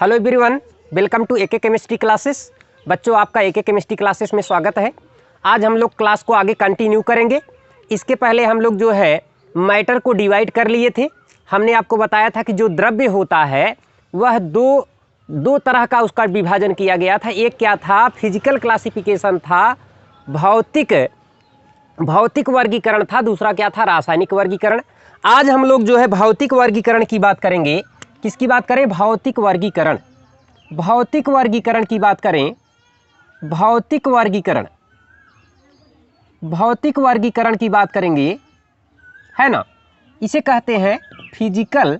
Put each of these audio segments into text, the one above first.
Hello everyone, welcome to AK chemistry classes. बच्चों, आपका एके chemistry classes में स्वागत है। आज हम लोग क्लास को आगे कंटिन्यू करेंगे। इसके पहले हम लोग जो है मैटर को डिवाइड कर लिए थे। हमने आपको बताया था कि जो द्रव्य होता है वह दो तरह का उसका विभाजन किया गया था। एक क्या था, फिजिकल क्लासिफिकेशन था, भौतिक वर्गीकरण था। दूसरा क्या था, रासायनिक वर्गीकरण। आज हम लोग जो है भौतिक वर्गीकरण की बात करेंगे। किसकी बात करें? भौतिक वर्गीकरण। भौतिक वर्गीकरण की बात करें। भौतिक वर्गीकरण की बात करेंगे, है ना। इसे कहते हैं फिजिकल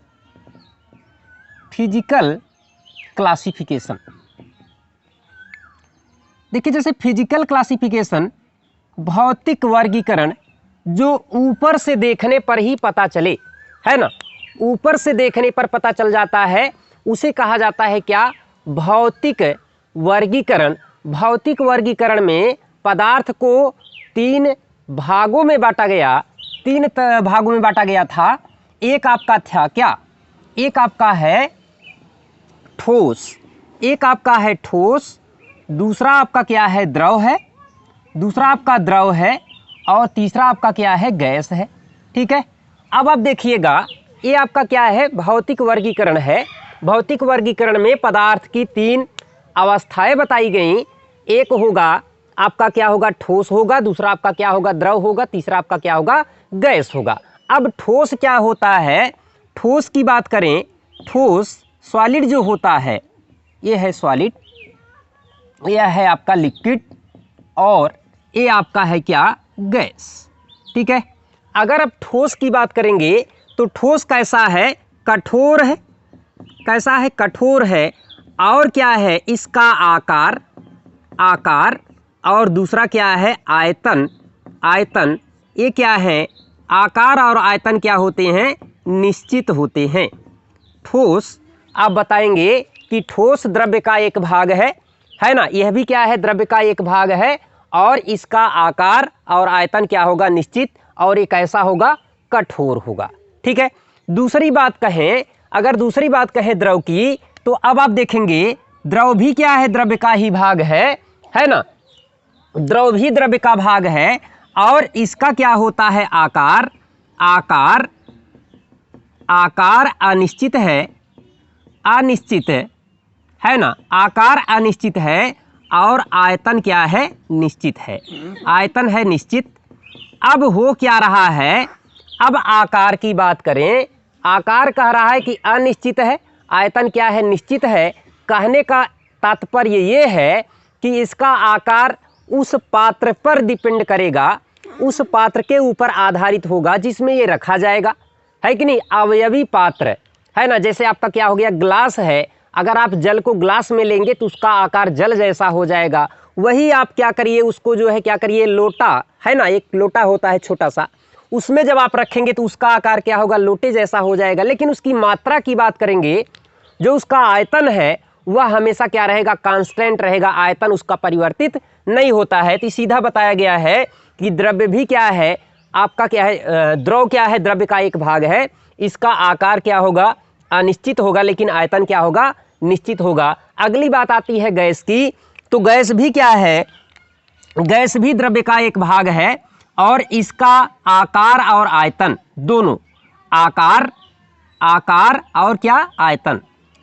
क्लासिफिकेशन। देखिए, जैसे फिजिकल क्लासिफिकेशन, भौतिक वर्गीकरण, जो ऊपर से देखने पर ही पता चले, है ना, ऊपर से देखने पर पता चल जाता है, उसे कहा जाता है क्या? भौतिक वर्गीकरण। भौतिक वर्गीकरण में पदार्थ को तीन भागों में बांटा गया था। एक आपका था क्या? एक आपका है ठोस, दूसरा आपका क्या है? द्रव है, और तीसरा आपका क्या है? गैस है। ठीक है। अब आप देखिएगा, ये आपका क्या है? भौतिक वर्गीकरण है। भौतिक वर्गीकरण में पदार्थ की तीन अवस्थाएं बताई गई। एक होगा आपका क्या होगा? ठोस होगा। दूसरा आपका क्या होगा? द्रव होगा। तीसरा आपका क्या होगा? गैस होगा। अब ठोस क्या होता है? ठोस की बात करें, ठोस सॉलिड जो होता है, ये है सॉलिड, यह है आपका लिक्विड, और ये आपका है क्या? गैस। ठीक है। अगर आप ठोस की बात करेंगे तो ठोस कैसा है? कठोर है। कैसा है? कठोर है। और क्या है? इसका आकार, और दूसरा क्या है? आयतन। ये क्या है? आकार और आयतन क्या होते हैं? निश्चित होते हैं। ठोस, आप बताएंगे कि ठोस द्रव्य का एक भाग है ना। यह भी क्या है? द्रव्य का एक भाग है, और इसका आकार और आयतन क्या होगा? निश्चित, और ये कैसा होगा? कठोर होगा। ठीक है। अगर दूसरी बात कहें द्रव की, तो अब आप देखेंगे द्रव भी क्या है? द्रव्य का ही भाग है ना। द्रव भी द्रव्य का भाग है, और इसका क्या होता है? आकार अनिश्चित है ना। आकार अनिश्चित है, और आयतन क्या है? निश्चित है। आयतन है निश्चित। अब हो क्या रहा है? अब आकार की बात करें। आकार कह रहा है कि अनिश्चित है, आयतन क्या है? निश्चित है। कहने का तात्पर्य ये है कि इसका आकार उस पात्र पर डिपेंड करेगा, उस पात्र के ऊपर आधारित होगा जिसमें ये रखा जाएगा, है कि नहीं। अवयवी पात्र, है ना। जैसे आपका क्या हो गया? ग्लास है। अगर आप जल को ग्लास में लेंगे तो उसका आकार जल जैसा हो जाएगा। वही आप क्या करिए, उसको जो है क्या करिए? लोटा, है ना, एक लोटा होता है छोटा सा, उसमें जब आप रखेंगे तो उसका आकार क्या होगा? लोटे जैसा हो जाएगा। लेकिन उसकी मात्रा की बात करेंगे, जो उसका आयतन है वह हमेशा क्या रहेगा? कांस्टेंट रहेगा। आयतन उसका परिवर्तित नहीं होता है। तो सीधा बताया गया है कि द्रव्य भी क्या है? आपका क्या है? द्रव क्या है? द्रव्य का एक भाग है। इसका आकार क्या होगा? अनिश्चित होगा, लेकिन आयतन क्या होगा? निश्चित होगा। अगली बात आती है गैस की। तो गैस भी क्या है? गैस भी द्रव्य का एक भाग है, और इसका आकार और आयतन दोनों, आकार और क्या? आयतन।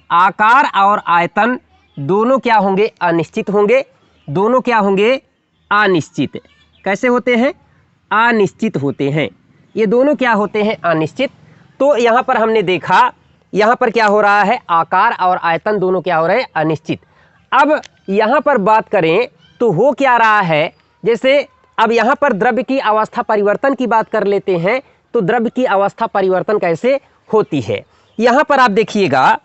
आकार और आयतन दोनों क्या होंगे? अनिश्चित होंगे। दोनों क्या होंगे? अनिश्चित। कैसे होते हैं? अनिश्चित होते हैं। ये दोनों क्या होते हैं? अनिश्चित। तो यहाँ पर हमने देखा, यहाँ पर क्या हो रहा है? आकार और आयतन दोनों क्या हो रहे हैं? अनिश्चित। अब यहाँ पर बात करें तो हो क्या रहा है? जैसे अब यहाँ पर द्रव्य की अवस्था परिवर्तन की बात कर लेते हैं। तो द्रव्य की अवस्था परिवर्तन कैसे होती है? यहाँ पर आप देखिएगा,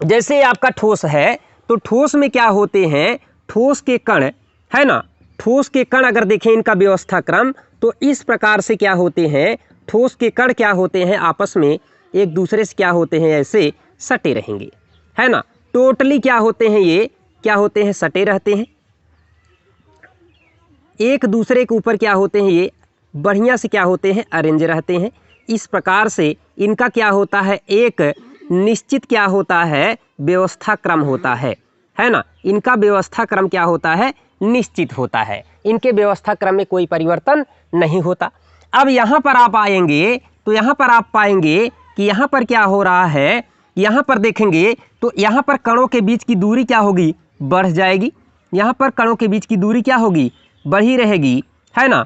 जैसे आपका ठोस है, तो ठोस में क्या होते हैं? ठोस के कण, है ना। ठोस के कण अगर देखें इनका व्यवस्था क्रम, तो इस प्रकार से क्या होते हैं? ठोस के कण क्या होते हैं? आपस में एक दूसरे से क्या होते हैं? ऐसे सटे रहेंगे, है ना। टोटली क्या होते हैं? ये क्या होते हैं? सटे रहते हैं एक दूसरे के ऊपर। क्या होते हैं? ये बढ़िया से क्या होते हैं? अरेंज रहते हैं। इस प्रकार से इनका क्या होता है? एक निश्चित क्या होता है, व्यवस्था क्रम होता है ना। इनका व्यवस्था क्रम क्या होता है, निश्चित होता है। इनके व्यवस्था क्रम में कोई परिवर्तन नहीं होता। अब यहाँ पर आप आएंगे तो यहाँ पर आप पाएंगे कि यहाँ पर क्या हो रहा है, यहाँ पर देखेंगे तो यहाँ पर कणों के बीच की दूरी क्या होगी, बढ़ जाएगी। यहाँ पर कणों के बीच की दूरी क्या होगी, बढ़ी रहेगी, है ना।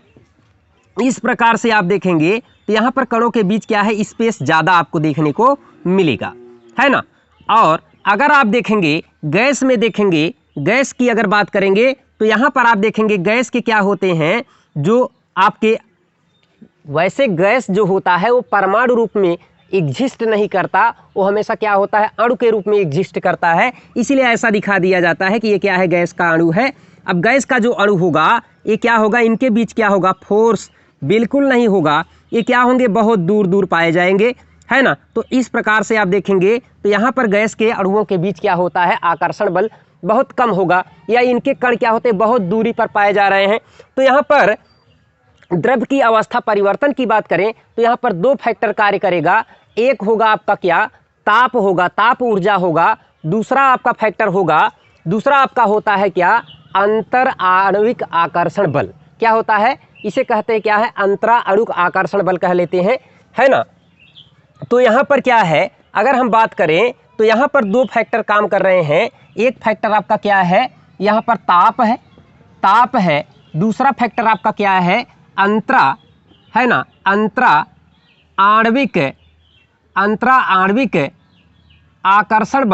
इस प्रकार से आप देखेंगे तो यहाँ पर कणों के बीच क्या है, स्पेस ज़्यादा आपको देखने को मिलेगा, है ना। और अगर आप देखेंगे गैस में, देखेंगे गैस की अगर बात करेंगे तो यहाँ पर आप देखेंगे गैस के क्या होते हैं, जो आपके वैसे गैस जो होता है वो परमाणु रूप में एग्जिस्ट नहीं करता, वो हमेशा क्या होता है, अणु के रूप में एग्जिस्ट करता है। इसीलिए ऐसा दिखा दिया जाता है कि ये क्या है, गैस का अणु है। अब गैस का जो अणु होगा ये क्या होगा, इनके बीच क्या होगा, फोर्स बिल्कुल नहीं होगा, ये क्या होंगे, बहुत दूर दूर पाए जाएंगे, है ना। तो इस प्रकार से आप देखेंगे तो यहाँ पर गैस के अणुओं के बीच क्या होता है, आकर्षण बल बहुत कम होगा, या इनके कण क्या होते हैं, बहुत दूरी पर पाए जा रहे हैं। तो यहाँ पर द्रव की अवस्था परिवर्तन की बात करें तो यहाँ पर दो फैक्टर कार्य करेगा। एक होगा आपका क्या, ताप होगा, ताप ऊर्जा होगा। दूसरा आपका फैक्टर होगा, दूसरा आपका होता है क्या, अंतर आणविक आकर्षण बल। क्या होता है, इसे कहते हैं क्या है, अंतरा आणुक आकर्षण बल कह लेते हैं, है ना। तो यहाँ पर क्या है, अगर हम बात करें तो यहाँ पर दो फैक्टर काम कर रहे हैं। एक फैक्टर आपका क्या है, यहाँ पर ताप है। दूसरा फैक्टर आपका क्या है, अंतरा, है ना, अंतरा आणविक आकर्षण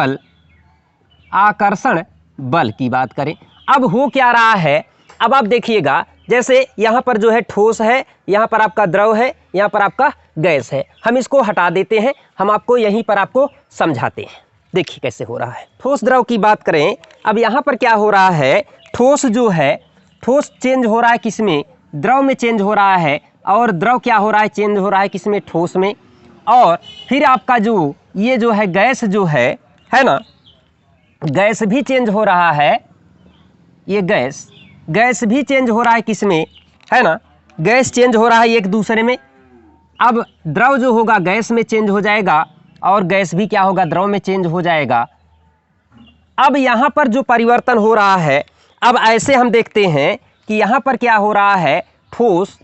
बल की बात करें। अब हो क्या रहा है, अब आप देखिएगा जैसे यहाँ पर जो है ठोस है, यहाँ पर आपका द्रव है, यहाँ पर आपका गैस है। हम इसको हटा देते हैं, हम आपको यहीं पर आपको समझाते हैं। देखिए कैसे हो रहा है। ठोस द्रव की बात करें, अब यहाँ पर क्या हो रहा है, ठोस जो है, ठोस चेंज हो रहा है किसमें, द्रव में चेंज हो रहा है। और द्रव क्या हो रहा है, चेंज हो रहा है किसमें, ठोस में। और फिर आपका जो ये जो है गैस जो है ना, गैस भी चेंज हो रहा है। ये गैस भी चेंज हो रहा है किसमें, है ना, गैस चेंज हो रहा है एक दूसरे में। अब द्रव जो होगा गैस में चेंज हो जाएगा और गैस भी क्या होगा, द्रव में चेंज हो जाएगा। अब यहाँ पर जो परिवर्तन हो रहा है, अब ऐसे हम देखते हैं कि यहाँ पर क्या हो रहा है, ठोस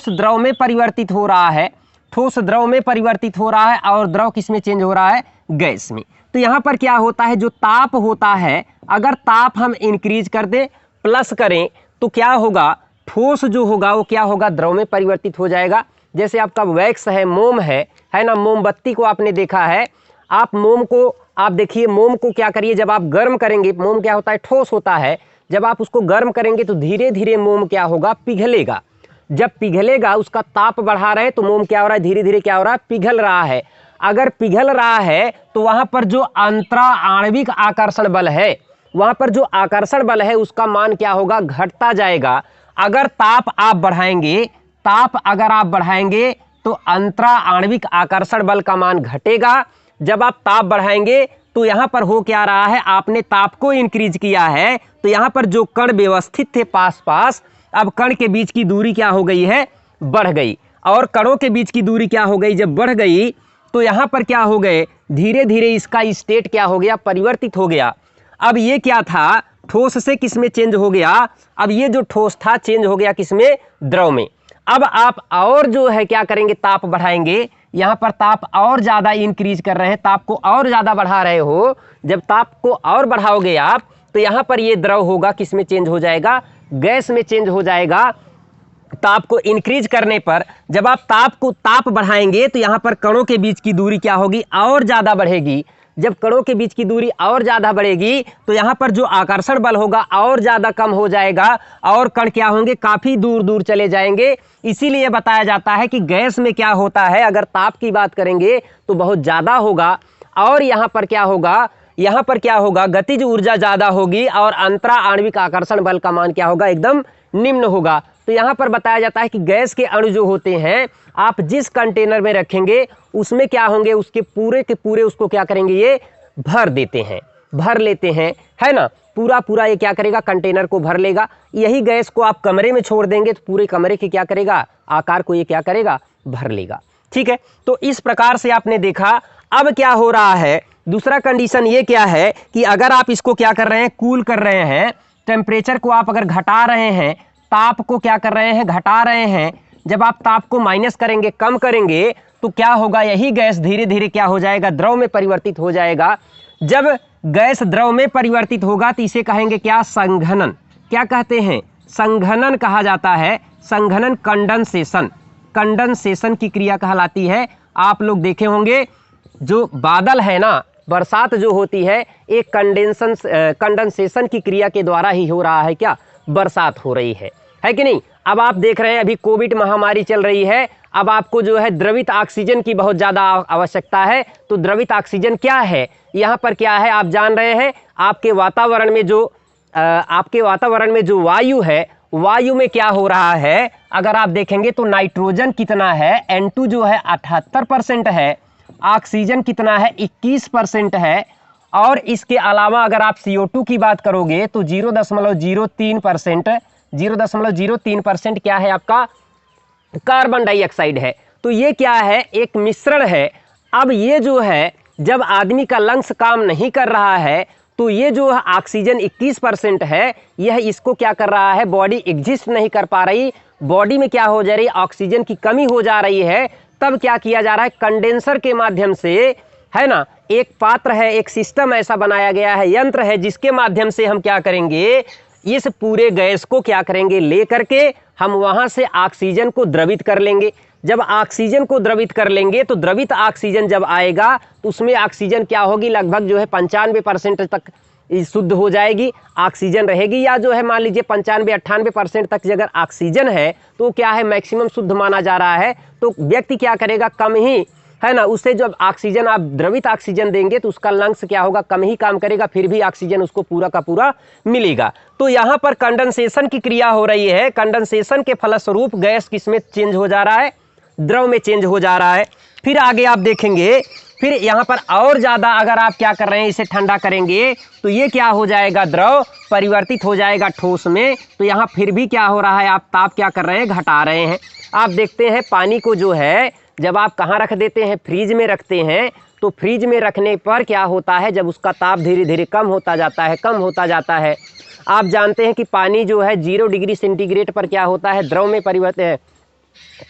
द्रव में परिवर्तित हो रहा है, ठोस द्रव में परिवर्तित हो रहा है और द्रव किस में चेंज हो रहा है, गैस में। तो यहाँ पर क्या होता है, जो ताप होता है, अगर ताप हम इंक्रीज कर दें, प्लस करें, तो क्या होगा, ठोस जो होगा वो क्या होगा, द्रव में परिवर्तित हो जाएगा। जैसे आपका वैक्स है, मोम है ना, मोमबत्ती को आपने देखा है। आप मोम को आप देखिए, मोम को क्या करिए, जब आप गर्म करेंगे, मोम क्या होता है, ठोस होता है। जब आप उसको गर्म करेंगे तो धीरे धीरे मोम क्या होगा, पिघलेगा। जब पिघलेगा, उसका ताप बढ़ा रहे हैं तो मोम क्या हो रहा है, धीरे धीरे क्या हो रहा है, पिघल रहा है। अगर पिघल रहा है तो वहां पर जो अंतरा आणविक आकर्षण बल है, वहां पर जो आकर्षण बल है उसका मान क्या होगा, घटता जाएगा। अगर ताप आप बढ़ाएंगे तो अंतरा आणविक आकर्षण बल का मान घटेगा। जब आप ताप बढ़ाएंगे तो यहाँ पर हो क्या रहा है, आपने ताप को इंक्रीज किया है तो यहाँ पर जो कण व्यवस्थित थे पास, अब कण के बीच की दूरी क्या हो गई है, बढ़ गई। और कणों के बीच की दूरी क्या हो गई, जब बढ़ गई तो यहाँ पर क्या हो गए, धीरे धीरे इसका स्टेट क्या हो गया, परिवर्तित हो गया। अब ये क्या था, ठोस से किस में चेंज हो गया, अब ये जो ठोस था चेंज हो गया किसमें, द्रव में। अब आप और जो है क्या करेंगे, ताप बढ़ाएंगे। यहाँ पर ताप और ज़्यादा इंक्रीज कर रहे हैं, ताप को और ज़्यादा बढ़ा रहे हो। जब ताप को और बढ़ाओगे आप तो यहाँ पर ये द्रव होगा किस में चेंज हो जाएगा, गैस में चेंज हो जाएगा। ताप को इंक्रीज करने पर जब आप ताप बढ़ाएंगे तो यहाँ पर कणों के बीच की दूरी क्या होगी, और ज़्यादा बढ़ेगी। जब कणों के बीच की दूरी और ज़्यादा बढ़ेगी तो यहाँ पर जो आकर्षण बल होगा और ज़्यादा कम हो जाएगा और कण क्या होंगे, काफ़ी दूर दूर चले जाएंगे। इसीलिए बताया जाता है कि गैस में क्या होता है, अगर ताप की बात करेंगे तो बहुत ज़्यादा होगा और यहाँ पर क्या होगा, गतिज ऊर्जा ज़्यादा होगी और अंतरा आणविक आकर्षण बल का मान क्या होगा, एकदम निम्न होगा। तो यहाँ पर बताया जाता है कि गैस के अणु जो होते हैं, आप जिस कंटेनर में रखेंगे उसमें क्या होंगे, उसके पूरे के पूरे उसको क्या करेंगे, ये भर लेते हैं, है ना। पूरा ये क्या करेगा, कंटेनर को भर लेगा। यही गैस को आप कमरे में छोड़ देंगे तो पूरे कमरे के क्या करेगा, आकार को ये क्या करेगा, भर लेगा। ठीक है, तो इस प्रकार से आपने देखा। अब क्या हो रहा है, दूसरा कंडीशन ये क्या है कि अगर आप इसको क्या कर रहे हैं, कूल कर रहे हैं, टेम्परेचर को आप अगर घटा रहे हैं, ताप को क्या कर रहे हैं, घटा रहे हैं, जब आप ताप को माइनस करेंगे, कम करेंगे, तो क्या होगा, यही गैस धीरे धीरे क्या हो जाएगा, द्रव में परिवर्तित हो जाएगा। जब गैस द्रव में परिवर्तित होगा तो इसे कहेंगे क्या, संघनन। क्या कहते हैं, संघनन कहा जाता है। संघनन कंडेंसेशन, कंडेंसेशन की क्रिया कहलाती है। आप लोग देखे होंगे जो बादल है ना, बरसात जो होती है, एक कंडेंसेशन की क्रिया के द्वारा ही हो रहा है, क्या, बरसात हो रही है कि नहीं। अब आप देख रहे हैं अभी कोविड महामारी चल रही है, अब आपको जो है द्रवित ऑक्सीजन की बहुत ज़्यादा आवश्यकता है। तो द्रवित ऑक्सीजन क्या है, यहाँ पर क्या है आप जान रहे हैं, आपके वातावरण में जो वायु है, वायु में क्या हो रहा है, अगर आप देखेंगे तो नाइट्रोजन कितना है, N2 जो है 78% है, ऑक्सीजन कितना है, 21% है, और इसके अलावा अगर आप CO2 की बात करोगे तो 0.03% क्या है आपका, कार्बन डाइऑक्साइड है। तो ये क्या है, एक मिश्रण है। अब ये जो है, जब आदमी का लंग्स काम नहीं कर रहा है तो ये जो ऑक्सीजन 21% है, यह इसको क्या कर रहा है, बॉडी एग्जिस्ट नहीं कर पा रही, बॉडी में क्या हो जा रही है, ऑक्सीजन की कमी हो जा रही है। तब क्या किया जा रहा है, कंडेंसर के माध्यम से, है ना, एक पात्र है, एक सिस्टम ऐसा बनाया गया है, यंत्र है, जिसके माध्यम से हम क्या करेंगे, इस पूरे गैस को क्या करेंगे, ले करके हम वहां से ऑक्सीजन को द्रवित कर लेंगे। जब ऑक्सीजन को द्रवित कर लेंगे तो द्रवित ऑक्सीजन जब आएगा तो उसमें ऑक्सीजन क्या होगी, लगभग जो है 95% तक शुद्ध हो जाएगी, ऑक्सीजन रहेगी, या जो है मान लीजिए 95-98% तक अगर ऑक्सीजन है तो क्या है, मैक्सिमम शुद्ध माना जा रहा है। तो व्यक्ति क्या करेगा, कम ही, है ना, उससे जब ऑक्सीजन आप द्रवित ऑक्सीजन देंगे तो उसका लंग्स क्या होगा, कम ही काम करेगा, फिर भी ऑक्सीजन उसको पूरा का पूरा मिलेगा। तो यहाँ पर कंडेंसेशन की क्रिया हो रही है। कंडेंसेशन के फलस्वरूप गैस किसमें चेंज हो जा रहा है, द्रव में चेंज हो जा रहा है। फिर आगे आप देखेंगे, फिर यहाँ पर और ज़्यादा अगर आप क्या कर रहे हैं, इसे ठंडा करेंगे तो ये क्या हो जाएगा, द्रव परिवर्तित हो जाएगा ठोस में। तो यहाँ फिर भी क्या हो रहा है, आप ताप क्या कर रहे हैं, घटा रहे हैं। आप देखते हैं पानी को जो है जब आप कहाँ रख देते हैं, फ्रीज में रखते हैं, तो फ्रीज में रखने पर क्या होता है, जब उसका ताप धीरे धीरे कम होता जाता है, आप जानते हैं कि पानी जो है 0 डिग्री सेंटीग्रेड पर क्या होता है, द्रव में परिवर्तित,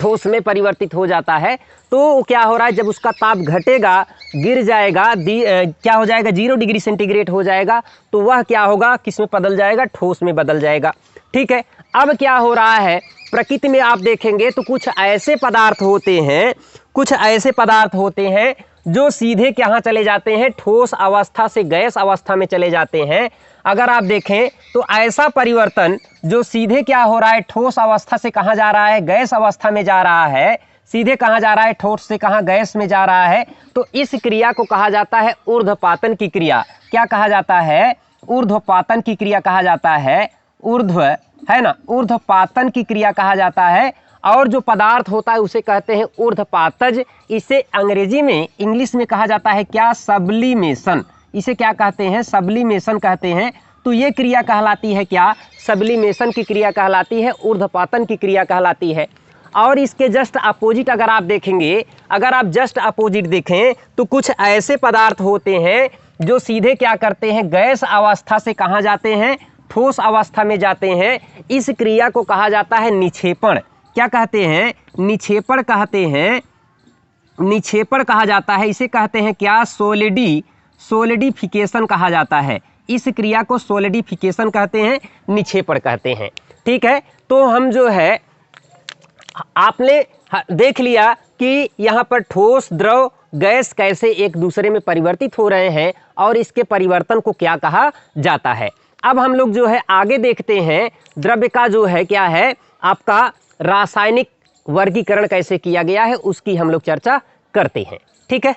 ठोस में परिवर्तित हो जाता है। तो क्या हो रहा है, जब उसका ताप घटेगा, गिर जाएगा, क्या हो जाएगा, 0 डिग्री सेंटीग्रेड हो जाएगा, तो वह क्या होगा, किस में बदल जाएगा, ठोस में बदल जाएगा। ठीक है, अब क्या हो रहा है, प्रकृति में आप देखेंगे तो कुछ ऐसे पदार्थ होते हैं जो सीधे कहाँ चले जाते हैं, ठोस अवस्था से गैस अवस्था में चले जाते हैं। अगर आप देखें तो ऐसा परिवर्तन जो सीधे क्या हो रहा है, ठोस अवस्था से कहाँ जा रहा है, गैस अवस्था में जा रहा है, सीधे कहाँ जा रहा है, ठोस से कहाँ, गैस में जा रहा है। तो इस क्रिया को कहा जाता है ऊर्ध्वपातन की क्रिया। क्या कहा जाता है, ऊर्ध्वपातन की क्रिया कहा जाता है, ऊर्ध्वपातन की क्रिया कहा जाता है। और जो पदार्थ होता है उसे कहते हैं ऊर्ध्वपातज। इसे अंग्रेजी में, इंग्लिश में कहा जाता है क्या, सब्लिमेशन। इसे क्या कहते हैं, सब्लिमेशन कहते हैं। तो ये क्रिया कहलाती है क्या, सब्लिमेशन की क्रिया कहलाती है, ऊर्ध्वपातन की क्रिया कहलाती है। और इसके जस्ट अपोजिट अगर आप देखेंगे, अगर आप जस्ट अपोजिट देखें तो कुछ ऐसे पदार्थ होते हैं जो सीधे क्या करते हैं, गैस अवस्था से कहाँ जाते हैं, ठोस अवस्था में जाते हैं। इस क्रिया को कहा जाता है निक्षेपण। क्या कहते हैं, निक्षेपण कहते हैं, निक्षेपण कहा जाता है। इसे कहते हैं क्या, सोलिडिफिकेशन कहा जाता है। इस क्रिया को सोलिडिफिकेशन कहते हैं, निक्षेपण कहते हैं। ठीक है, तो हम जो है, आपने देख लिया कि यहाँ पर ठोस, द्रव, गैस कैसे एक दूसरे में परिवर्तित हो रहे हैं और इसके परिवर्तन को क्या कहा जाता है। अब हम लोग जो है आगे देखते हैं, द्रव्य का जो है क्या है, आपका रासायनिक वर्गीकरण कैसे किया गया है उसकी हम लोग चर्चा करते हैं। ठीक है,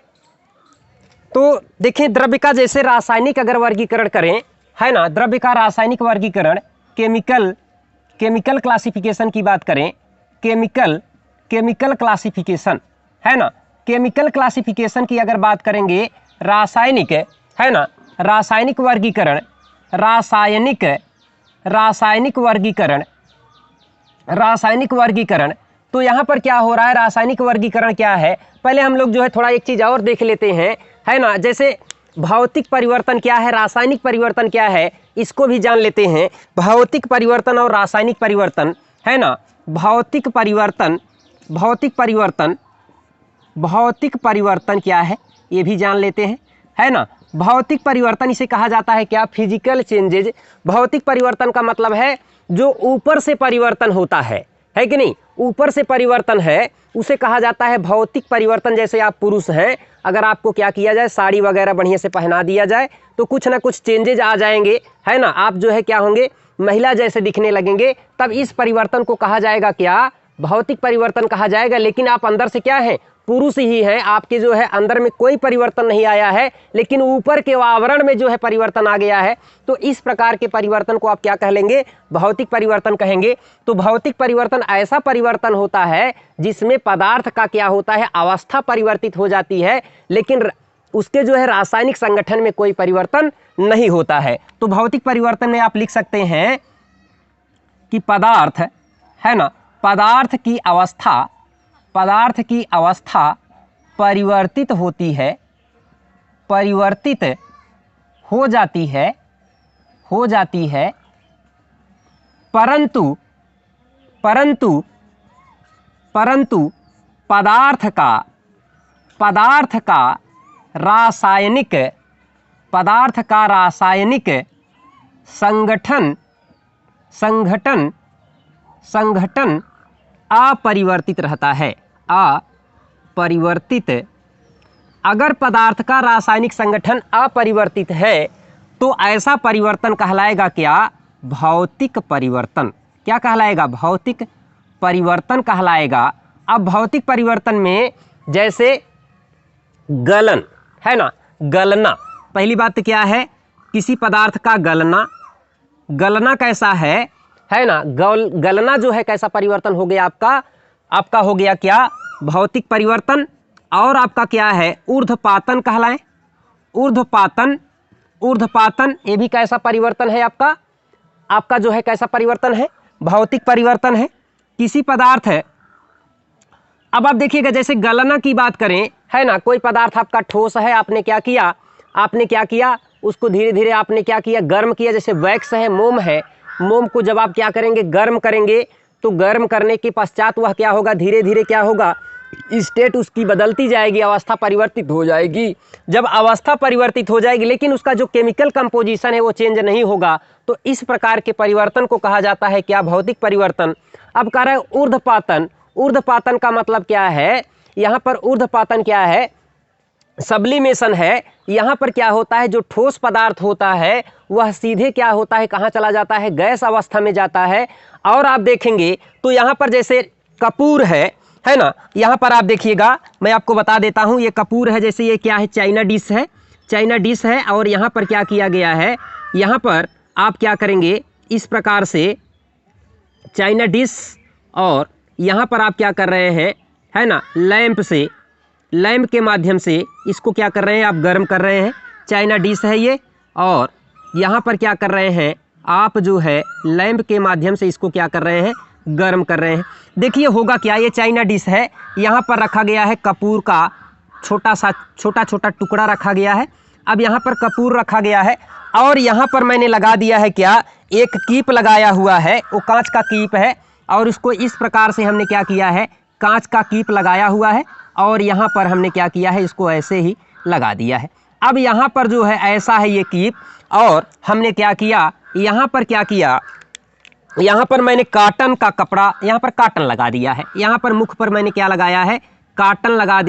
तो देखिए द्रव्य का जैसे रासायनिक अगर वर्गीकरण करें, है ना, द्रव्य का रासायनिक वर्गीकरण, केमिकल क्लासिफिकेशन की बात करें, केमिकल क्लासिफिकेशन, है ना, केमिकल क्लासिफिकेशन की अगर बात करेंगे, रासायनिक, है ना, रासायनिक वर्गीकरण, रासायनिक वर्गीकरण तो यहाँ पर क्या हो रहा है, रासायनिक वर्गीकरण क्या है, पहले हम लोग जो है थोड़ा एक चीज़ और देख लेते हैं, है ना। जैसे भौतिक परिवर्तन क्या है, रासायनिक परिवर्तन क्या है, इसको भी जान लेते हैं। भौतिक परिवर्तन और रासायनिक परिवर्तन, है ना। भौतिक परिवर्तन क्या है ये भी जान लेते हैं, है ना। भौतिक परिवर्तन इसे कहा जाता है क्या, फिजिकल चेंजेज। भौतिक परिवर्तन का मतलब है जो ऊपर से परिवर्तन होता है कि नहीं, ऊपर से परिवर्तन है उसे कहा जाता है भौतिक परिवर्तन। जैसे आप पुरुष हैं, अगर आपको क्या किया जाए, साड़ी वगैरह बढ़िया से पहना दिया जाए तो कुछ ना कुछ चेंजेज आ जाएंगे, है ना। आप जो है क्या होंगे, महिला जैसे दिखने लगेंगे, तब इस परिवर्तन को कहा जाएगा क्या, भौतिक परिवर्तन कहा जाएगा। लेकिन आप अंदर से क्या है, पुरुष ही हैं, आपके जो है अंदर में कोई परिवर्तन नहीं आया है, लेकिन ऊपर के आवरण में जो है परिवर्तन आ गया है। तो इस प्रकार के परिवर्तन को आप क्या कह लेंगे, भौतिक परिवर्तन कहेंगे। तो भौतिक परिवर्तन ऐसा परिवर्तन होता है जिसमें पदार्थ का क्या होता है, अवस्था परिवर्तित हो जाती है, लेकिन उसके जो है रासायनिक संगठन में कोई परिवर्तन नहीं होता है। तो भौतिक परिवर्तन में आप लिख सकते हैं कि पदार्थ, है ना, पदार्थ की अवस्था परिवर्तित होती है, परिवर्तित हो जाती है, परंतु पदार्थ का रासायनिक संगठन अपरिवर्तित रहता है, अपरिवर्तित। अगर पदार्थ का रासायनिक संगठन अपरिवर्तित है तो ऐसा परिवर्तन कहलाएगा क्या, भौतिक परिवर्तन। क्या कहलाएगा, भौतिक परिवर्तन कहलाएगा। अब भौतिक परिवर्तन में जैसे गलन, है ना, गलना, पहली बात तो क्या है, किसी पदार्थ का गलना कैसा है ना, गलना जो है कैसा परिवर्तन हो गया, आपका हो गया क्या, भौतिक परिवर्तन। और आपका क्या है, ऊर्ध्वपातन कहलाए, ऊर्ध्वपातन ये भी कैसा परिवर्तन है, आपका जो है कैसा परिवर्तन है, भौतिक परिवर्तन है। किसी पदार्थ है, अब आप देखिएगा जैसे गलना की बात करें, है ना, कोई पदार्थ आपका ठोस है, आपने क्या किया, उसको धीरे धीरे आपने क्या किया, गर्म किया। जैसे वैक्स है, मोम है, मोम को जब आप क्या करेंगे, गर्म करेंगे, तो गर्म करने के पश्चात वह क्या होगा, धीरे धीरे क्या होगा, स्टेट उसकी बदलती जाएगी, अवस्था परिवर्तित हो जाएगी। जब अवस्था परिवर्तित हो जाएगी लेकिन उसका जो केमिकल कंपोजिशन है वो चेंज नहीं होगा, तो इस प्रकार के परिवर्तन को कहा जाता है क्या, भौतिक परिवर्तन। अब कह रहे हैं ऊर्ध्वपातन। ऊर्ध्वपातन का मतलब क्या है, यहाँ पर ऊर्ध्वपातन क्या है, सब्लिमेशन है। यहाँ पर क्या होता है, जो ठोस पदार्थ होता है वह सीधे क्या होता है, कहाँ चला जाता है, गैस अवस्था में जाता है। और आप देखेंगे तो यहाँ पर जैसे कपूर है ना, यहाँ पर आप देखिएगा, मैं आपको बता देता हूँ, ये कपूर है, जैसे ये क्या है, चाइना डिश है। और यहाँ पर क्या किया गया है, यहाँ पर आप क्या करेंगे, इस प्रकार से चाइना डिश, और यहाँ पर आप क्या कर रहे हैं, है ना, लैंप के माध्यम से इसको क्या कर रहे हैं, आप गर्म कर रहे हैं। चाइना डिश है ये, और यहाँ पर क्या कर रहे हैं, आप जो है लैंप के माध्यम से इसको क्या कर रहे हैं, गर्म कर रहे हैं। देखिए होगा क्या, ये चाइना डिश है, यहाँ पर रखा गया है कपूर का छोटा टुकड़ा रखा गया है। अब यहाँ पर कपूर रखा गया है, और यहाँ पर मैंने लगा दिया है क्या, एक कीप लगाया हुआ है, वो कांच का कीप है, और इसको इस प्रकार से हमने क्या किया है, कांच का कीप लगाया हुआ है, और यहाँ पर हमने क्या किया है, इसको ऐसे ही लगा दिया है। अब यहाँ पर जो है ऐसा है ये कीप, और हमने क्या किया, यहाँ पर क्या किया, यहाँ पर मैंने काटन का कपड़ा, यहाँ पर काटन लगा दिया है, यहाँ पर मुख पर मैंने क्या लगाया है, काटन लगा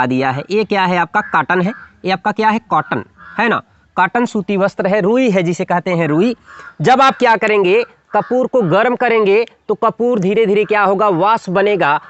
दिया है। ये क्या है, आपका काटन है, ये आपका क्या है, कॉटन, है ना, काटन सूती वस्त्र है, रुई है जिसे कहते हैं रुई। जब आप क्या करेंगे, कपूर को गर्म करेंगे तो कपूर धीरे धीरे क्या होगा, वाष्प बनेगा,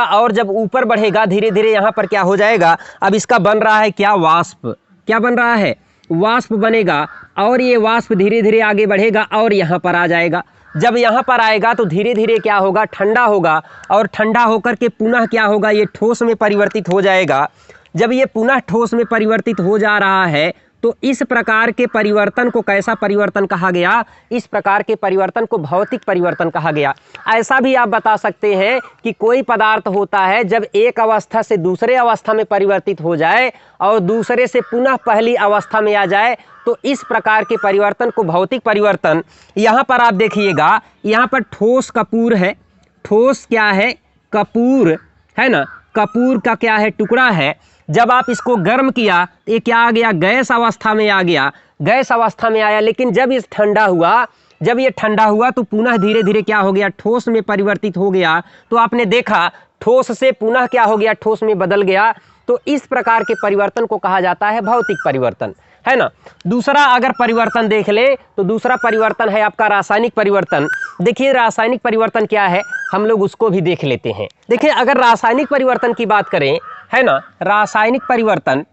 और जब ऊपर बढ़ेगा धीरे धीरे यहाँ पर क्या हो जाएगा, अब इसका बन रहा है क्या, वाष्प। क्या बन रहा है, वाष्प बनेगा, और ये वाष्प धीरे धीरे आगे बढ़ेगा और यहाँ पर आ जाएगा। जब यहाँ पर आएगा तो धीरे धीरे क्या होगा, ठंडा होगा, और ठंडा होकर के पुनः क्या होगा, ये ठोस में परिवर्तित हो जाएगा। जब ये पुनः ठोस में परिवर्तित हो जा रहा है तो इस प्रकार के परिवर्तन को कैसा परिवर्तन कहा गया? इस प्रकार के परिवर्तन को भौतिक परिवर्तन कहा गया। ऐसा भी आप बता सकते हैं कि कोई पदार्थ होता है जब एक अवस्था से दूसरे अवस्था में परिवर्तित हो जाए और दूसरे से पुनः पहली अवस्था में आ जाए, तो इस प्रकार के परिवर्तन को भौतिक परिवर्तन। यहाँ पर आप देखिएगा, यहाँ पर ठोस कपूर है। ठोस क्या है? कपूर है ना। कपूर का क्या है? टुकड़ा है। जब आप इसको गर्म किया ये क्या आ गया? गैस अवस्था में आ गया, गैस अवस्था में आया। लेकिन जब इस ठंडा हुआ, जब ये ठंडा हुआ तो पुनः धीरे धीरे क्या हो गया? ठोस में परिवर्तित हो गया। तो आपने देखा ठोस से पुनः क्या हो गया? ठोस में बदल गया। तो इस प्रकार के परिवर्तन को कहा जाता है भौतिक परिवर्तन, है ना। दूसरा अगर परिवर्तन देख ले तो दूसरा परिवर्तन है आपका रासायनिक परिवर्तन। देखिए रासायनिक परिवर्तन क्या है, हम लोग उसको भी देख लेते हैं। देखिए अगर रासायनिक परिवर्तन की बात करें, है ना, रासायनिक परिवर्तन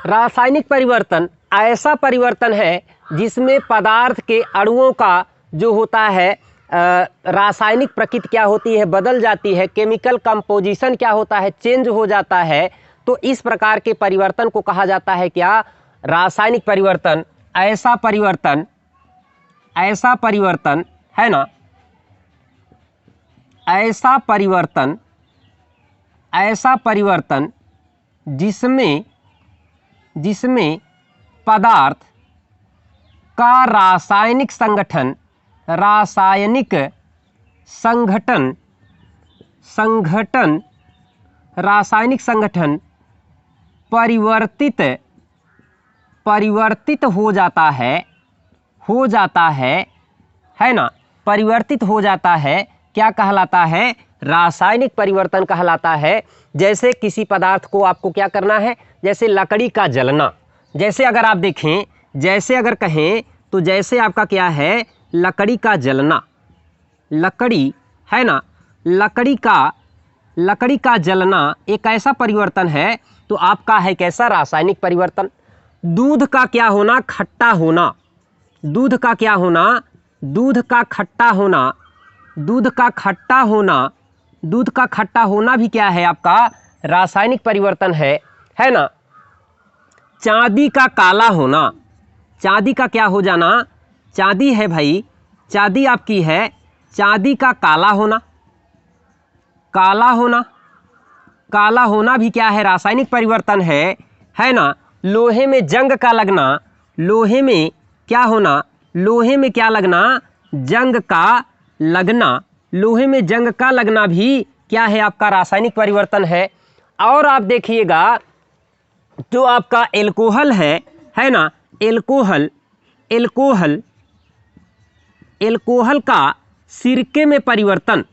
रासायनिक परिवर्तन ऐसा परिवर्तन है जिसमें पदार्थ के अणुओं का जो होता है रासायनिक प्रकृति क्या होती है? बदल जाती है। केमिकल कंपोजिशन क्या होता है? चेंज हो जाता है। तो इस प्रकार के परिवर्तन को कहा जाता है क्या? रासायनिक परिवर्तन। ऐसा परिवर्तन है ना, ऐसा परिवर्तन जिसमें पदार्थ का रासायनिक संगठन परिवर्तित हो जाता है ना, परिवर्तित हो जाता है। क्या कहलाता है? रासायनिक परिवर्तन कहलाता है। जैसे किसी पदार्थ को आपको क्या करना है? जैसे लकड़ी का जलना। जैसे अगर आप देखें, जैसे अगर कहें तो जैसे आपका क्या है? लकड़ी का जलना। लकड़ी है ना, लकड़ी का जलना एक ऐसा परिवर्तन है। तो आपका है कैसा? रासायनिक परिवर्तन। दूध का क्या होना? खट्टा होना। दूध का क्या होना? दूध का खट्टा होना। दूध का खट्टा होना भी क्या है? आपका रासायनिक परिवर्तन है ना। चांदी का काला होना। चांदी का क्या हो जाना? चांदी है भाई, चांदी आपकी है। चांदी का काला होना भी क्या है? रासायनिक परिवर्तन है ना। लोहे में जंग का लगना। लोहे में क्या होना? लोहे में क्या लगना? जंग का लगना। लोहे में जंग का लगना भी क्या है? आपका रासायनिक परिवर्तन है। और आप देखिएगा जो आपका एल्कोहल है ना, एल्कोहल का सिरके में परिवर्तन।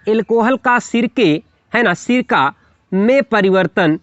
एल्कोहल का सिरके है ना, सिरका में परिवर्तन।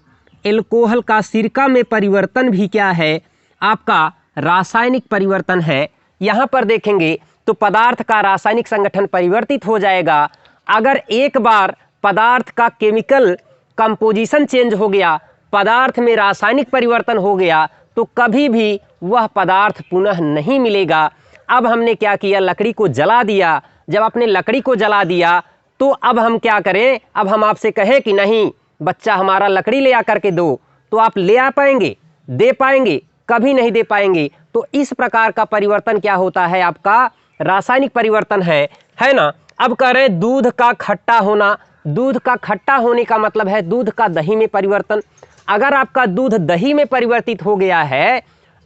एल्कोहल का सिरका में परिवर्तन भी क्या है? आपका रासायनिक परिवर्तन है। यहाँ पर देखेंगे तो पदार्थ का रासायनिक संगठन परिवर्तित हो जाएगा। अगर एक बार पदार्थ का केमिकल कंपोजिशन चेंज हो गया, पदार्थ में रासायनिक परिवर्तन हो गया, तो कभी भी वह पदार्थ पुनः नहीं मिलेगा। अब हमने क्या किया? लकड़ी को जला दिया। जब आपने लकड़ी को जला दिया तो अब हम क्या करें? अब हम आपसे कहें कि नहीं बच्चा हमारा लकड़ी ले आकर के दो, तो आप ले आ पाएंगे? दे पाएंगे? कभी नहीं दे पाएंगे। तो इस प्रकार का परिवर्तन क्या होता है? आपका रासायनिक परिवर्तन है ना। अब कह रहे हैं दूध का खट्टा होना। दूध का खट्टा होने का मतलब है दूध का दही में परिवर्तन। अगर आपका दूध दही में परिवर्तित हो गया है,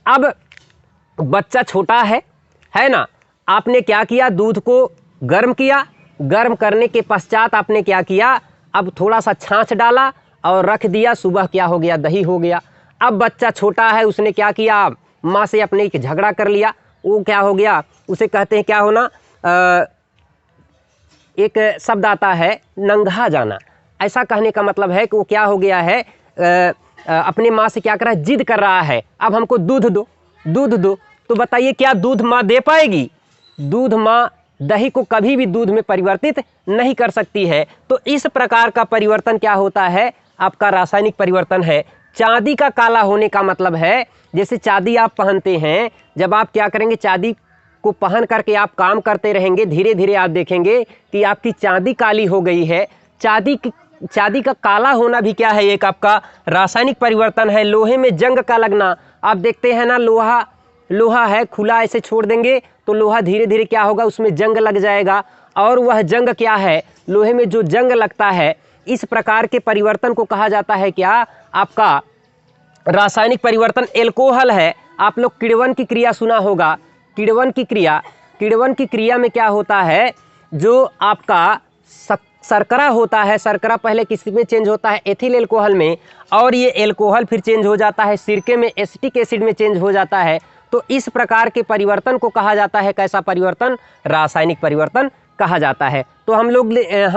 अब बच्चा छोटा है ना, आपने क्या किया? दूध को गर्म किया। गर्म करने के पश्चात आपने क्या किया? अब थोड़ा सा छाछ डाला और रख दिया। सुबह क्या हो गया? दही हो गया। अब बच्चा छोटा है, उसने क्या किया? माँ से अपने एक झगड़ा कर लिया। वो क्या हो गया? उसे कहते हैं क्या होना? एक शब्द आता है नंगा जाना। ऐसा कहने का मतलब है कि वो क्या हो गया है? अपने माँ से क्या कर रहा है? जिद कर रहा है, अब हमको दूध दो, दूध दो। तो बताइए क्या दूध माँ दे पाएगी? दूध माँ दही को कभी भी दूध में परिवर्तित नहीं कर सकती है। तो इस प्रकार का परिवर्तन क्या होता है? आपका रासायनिक परिवर्तन है। चांदी का काला होने का मतलब है जैसे चांदी आप पहनते हैं, जब आप क्या करेंगे? चांदी को पहन करके आप काम करते रहेंगे, धीरे धीरे आप देखेंगे कि आपकी चांदी काली हो गई है। चांदी का काला होना भी क्या है, एक आपका रासायनिक परिवर्तन है। लोहे में जंग का लगना, आप देखते हैं ना, लोहा है, खुला ऐसे छोड़ देंगे तो लोहा धीरे धीरे क्या होगा, उसमें जंग लग जाएगा, और वह जंग क्या है, लोहे में जो जंग लगता है, इस प्रकार के परिवर्तन को कहा जाता है क्या, आपका रासायनिक परिवर्तन। एल्कोहल है, आप लोग किण्वन की क्रिया सुना होगा, किण्वन की क्रिया में क्या होता है, जो आपका शर्करा होता है, शर्करा पहले किस में चेंज होता है, एथिल एल्कोहल में, और ये एल्कोहल फिर चेंज हो जाता है सिरके में, एसिटिक एसिड में चेंज हो जाता है। तो इस प्रकार के परिवर्तन को कहा जाता है कैसा परिवर्तन, रासायनिक परिवर्तन कहा जाता है। तो हम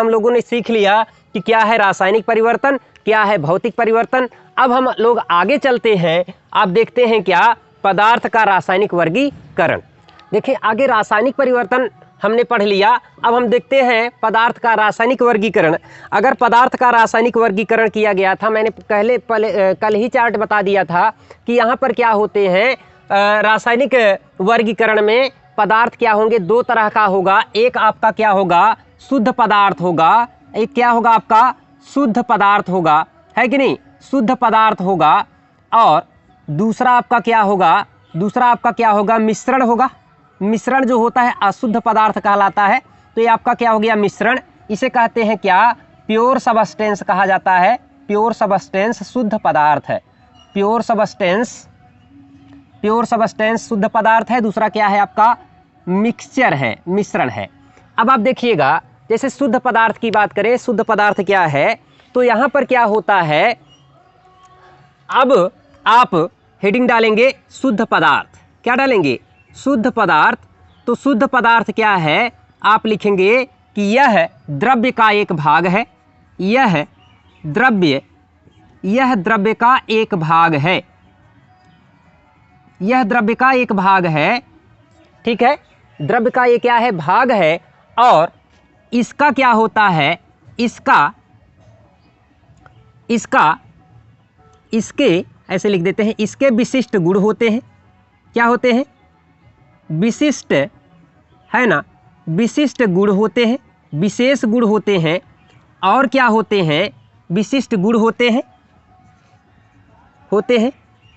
लोगों ने सीख लिया कि क्या है रासायनिक परिवर्तन, क्या है भौतिक परिवर्तन। अब हम लोग आगे चलते हैं, आप देखते हैं क्या, पदार्थ का रासायनिक वर्गीकरण। देखिए आगे रासायनिक परिवर्तन हमने पढ़ लिया, अब हम देखते हैं पदार्थ का रासायनिक वर्गीकरण। अगर पदार्थ का रासायनिक वर्गीकरण किया गया था, मैंने कल ही चार्ट बता दिया था कि यहाँ पर क्या होते हैं, रासायनिक वर्गीकरण में पदार्थ क्या होंगे, दो तरह का होगा। एक आपका क्या होगा, शुद्ध पदार्थ होगा, एक क्या होगा आपका शुद्ध पदार्थ होगा, है कि नहीं, शुद्ध पदार्थ होगा। और दूसरा आपका क्या होगा, मिश्रण होगा। मिश्रण जो होता है अशुद्ध पदार्थ कहलाता है। तो ये आपका क्या हो गया, मिश्रण। इसे कहते हैं क्या, प्योर सबस्टेंस कहा जाता है। प्योर सबस्टेंस शुद्ध पदार्थ है, प्योर सबस्टेंस शुद्ध पदार्थ है। दूसरा क्या है आपका, मिक्सचर है, मिश्रण है। अब आप देखिएगा, जैसे शुद्ध पदार्थ की बात करें, शुद्ध पदार्थ क्या है, तो यहाँ पर क्या होता है, अब आप हेडिंग डालेंगे शुद्ध पदार्थ, क्या डालेंगे, शुद्ध पदार्थ। तो शुद्ध पदार्थ क्या है, आप लिखेंगे कि यह द्रव्य का एक भाग है, यह द्रव्य का एक भाग है, यह द्रव्य का एक भाग है, ठीक है, द्रव्य का ये क्या है, भाग है। और इसका क्या होता है, इसके ऐसे लिख देते हैं, इसके विशिष्ट गुण होते हैं। क्या होते हैं, विशिष्ट, है ना, विशिष्ट गुण होते हैं, विशेष गुण होते हैं। और क्या होते हैं, विशिष्ट गुण होते हैं।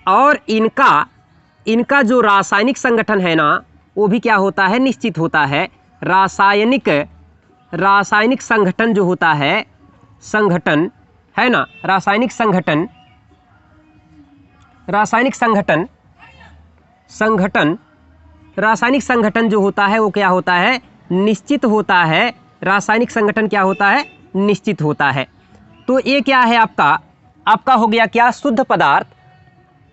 और इनका जो रासायनिक संगठन है ना, वो भी क्या होता है, निश्चित होता है। रासायनिक संगठन जो होता है, संगठन, है ना, रासायनिक संगठन जो होता है वो क्या होता है, निश्चित होता है। रासायनिक संगठन क्या होता है, निश्चित होता है। तो ये क्या है आपका हो गया क्या, शुद्ध पदार्थ।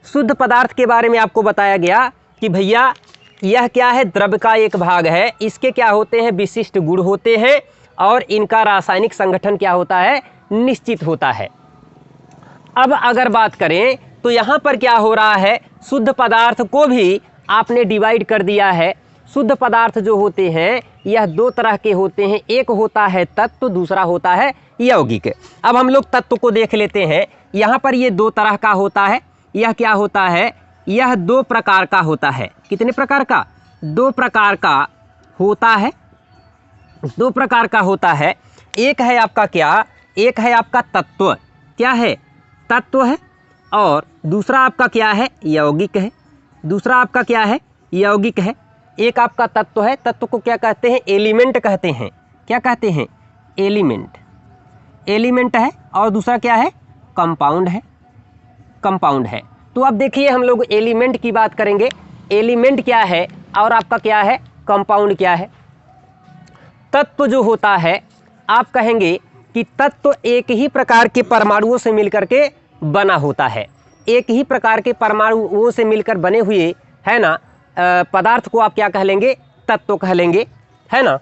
शुद्ध पदार्थ के बारे में आपको बताया गया कि भैया यह क्या है, द्रव्य का एक भाग है, इसके क्या होते हैं, विशिष्ट गुण होते हैं, और इनका रासायनिक संगठन क्या होता है, निश्चित होता है। अब अगर बात करें तो यहाँ पर क्या हो रहा है, शुद्ध पदार्थ को भी आपने डिवाइड कर दिया है। शुद्ध पदार्थ जो होते हैं यह दो तरह के होते हैं, एक होता है तत्व, दूसरा होता है यौगिक। अब हम लोग तत्व को देख लेते हैं। यहाँ पर ये दो तरह का होता है। यह क्या होता है, यह दो प्रकार का होता है। कितने प्रकार का, दो प्रकार का होता है, दो प्रकार का होता है। एक है आपका क्या, एक है आपका तत्व, क्या है, तत्व है। और दूसरा आपका क्या है, यौगिक है। दूसरा आपका क्या है, यौगिक है। एक आपका तत्व है, तत्व को क्या कहते हैं, एलिमेंट कहते हैं। क्या कहते हैं, एलिमेंट, एलिमेंट है। और दूसरा क्या है, कंपाउंड है, कंपाउंड है। तो अब देखिए हम लोग एलिमेंट की बात करेंगे। एलिमेंट क्या है और आपका क्या है, कंपाउंड क्या है। तत्व जो होता है, आप कहेंगे कि तत्व एक ही प्रकार के परमाणुओं से मिलकर के बना होता है। एक ही प्रकार के परमाणुओं से मिलकर बने हुए, है ना, पदार्थ को आप क्या कह लेंगे, तत्व कह लेंगे, है ना।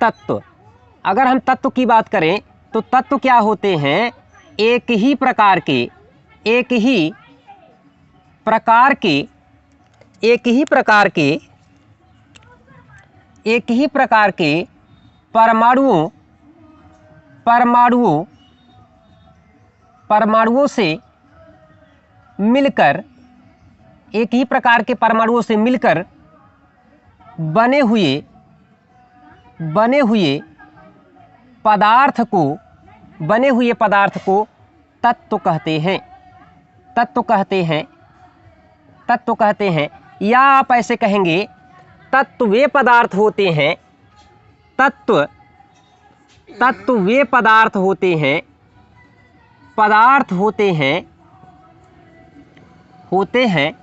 तत्व, अगर हम तत्व की बात करें तो तत्व क्या होते हैं, एक ही प्रकार के, एक ही प्रकार के एक ही प्रकार के परमाणुओं से मिलकर, एक ही प्रकार के परमाणुओं से मिलकर बने हुए पदार्थ को तत्व कहते हैं। या आप ऐसे कहेंगे तत्व वे पदार्थ होते हैं, तत्व वे पदार्थ होते हैं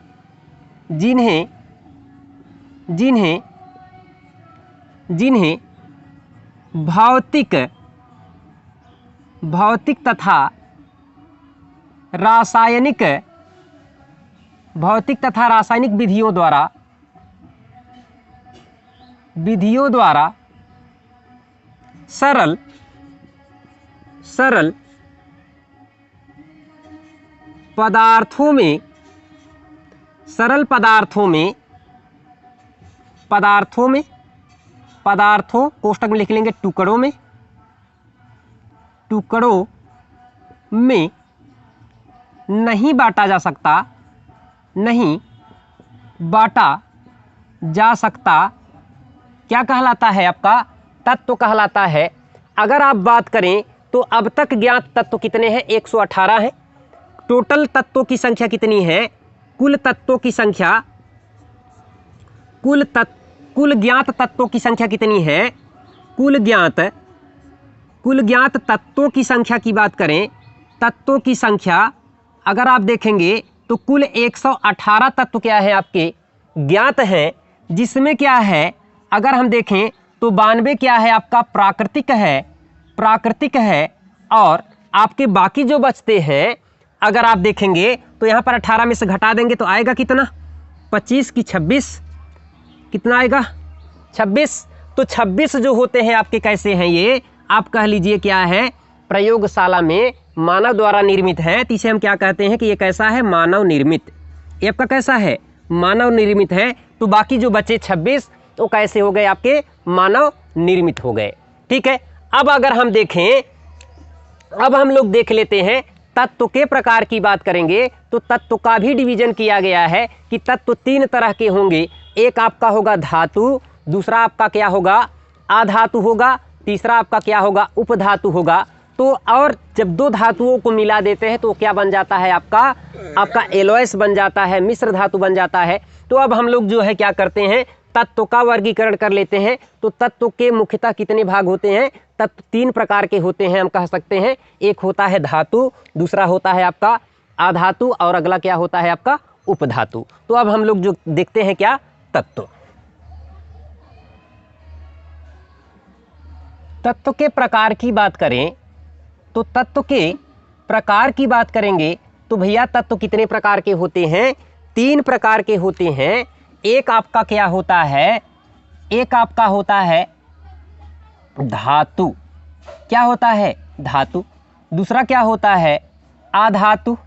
जिन्हें भौतिक तथा रासायनिक विधियों द्वारा सरल पदार्थों कोष्टक में लिख लेंगे टुकड़ों में नहीं बांटा जा सकता क्या कहलाता है? आपका तत्व कहलाता है। अगर आप बात करें तो अब तक ज्ञात तत्व कितने हैं? 118 हैं। टोटल तत्वों की संख्या कितनी है? कुल ज्ञात तत्वों की संख्या कितनी है? कुल ज्ञात तत्वों की संख्या की बात करें, तत्वों की संख्या अगर आप देखेंगे तो कुल 118 तत्व क्या है आपके ज्ञात हैं, जिसमें क्या है अगर हम देखें तो 92 क्या है आपका प्राकृतिक है और आपके बाकी जो बचते हैं अगर आप देखेंगे तो यहाँ पर 18 में से घटा देंगे तो आएगा कितना? 25 की 26, कितना आएगा? 26। तो 26 जो होते हैं आपके कैसे हैं? ये आप कह लीजिए क्या है, प्रयोगशाला में मानव द्वारा निर्मित है, तो इसे हम क्या कहते हैं कि ये कैसा है? मानव निर्मित। ये आपका कैसा है? मानव निर्मित है। तो बाकी जो बचे 26 तो कैसे हो गए? आपके मानव निर्मित हो गए। ठीक है। अब अगर हम देखें, अब हम लोग देख लेते हैं तत्व के प्रकार की बात करेंगे तो तत्व का भी डिवीजन किया गया है कि तत्व 3 तरह के होंगे। एक आपका होगा धातु, दूसरा आपका क्या होगा? अधातु होगा, तीसरा आपका क्या होगा? उपधातु होगा। तो और जब 2 धातुओं को मिला देते हैं तो क्या बन जाता है? आपका एलओएस बन जाता है, मिश्र धातु बन जाता है। तो अब हम लोग जो है क्या करते हैं, तत्व का वर्गीकरण कर लेते हैं। तो तत्व के मुख्यतः कितने भाग होते हैं? तत्व 3 प्रकार के होते हैं, हम कह सकते हैं। एक होता है धातु, दूसरा होता है आपका अधातु और अगला क्या होता है आपका? उपधातु। तो अब हम लोग जो देखते हैं क्या? तत्व के प्रकार की बात करें तो तत्व के प्रकार की बात करेंगे तो भैया तत्व कितने प्रकार के होते हैं? 3 प्रकार के होते हैं। एक आपका क्या होता है? एक आपका होता है धातु। क्या होता है? धातु। दूसरा क्या होता है? अधातु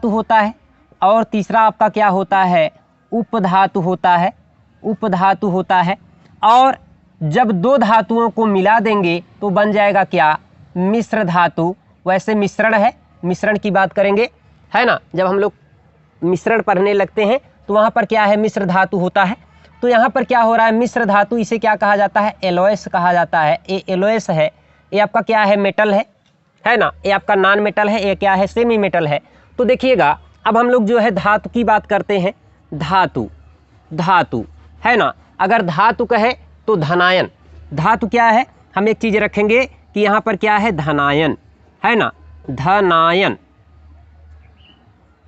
होता है। और तीसरा आपका क्या होता है? उपधातु होता है। और जब 2 धातुओं को मिला देंगे तो बन जाएगा क्या? मिश्र धातु। वैसे मिश्रण है, मिश्रण की बात करेंगे, है ना। जब हम लोग मिश्रण पढ़ने लगते हैं तो वहाँ पर क्या है? मिश्र धातु होता है। तो यहाँ पर क्या हो रहा है? मिश्र धातु, इसे क्या कहा जाता है? एलओएस कहा जाता है। ये एलओएस है, ये आपका क्या है? मेटल है ना। ये आपका नॉन मेटल है, ये क्या है? सेमी मेटल है। तो देखिएगा अब हम लोग जो है धातु की बात करते हैं। धातु है ना। अगर धातु कहे तो धनायन। धातु क्या है? हम एक चीज़ रखेंगे कि यहाँ पर क्या है? धनायन, है ना।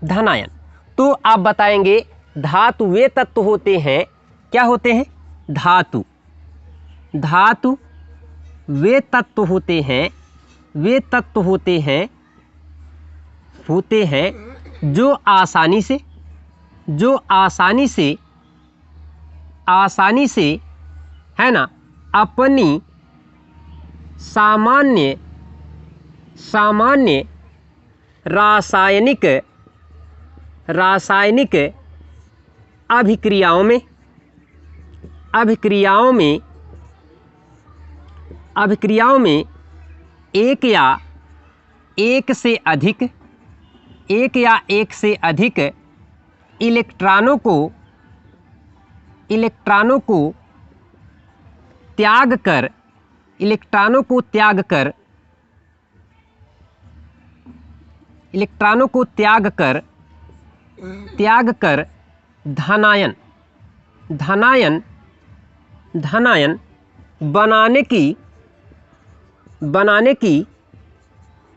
धनायन। तो आप बताएंगे धातु वे तत्व होते हैं, क्या होते हैं? धातु वे तत्व होते हैं, जो आसानी से है ना अपनी सामान्य रासायनिक अभिक्रियाओं अभिक्रियाओं में एक या एक से अधिक इलेक्ट्रॉनों को त्याग कर धनायन बनाने की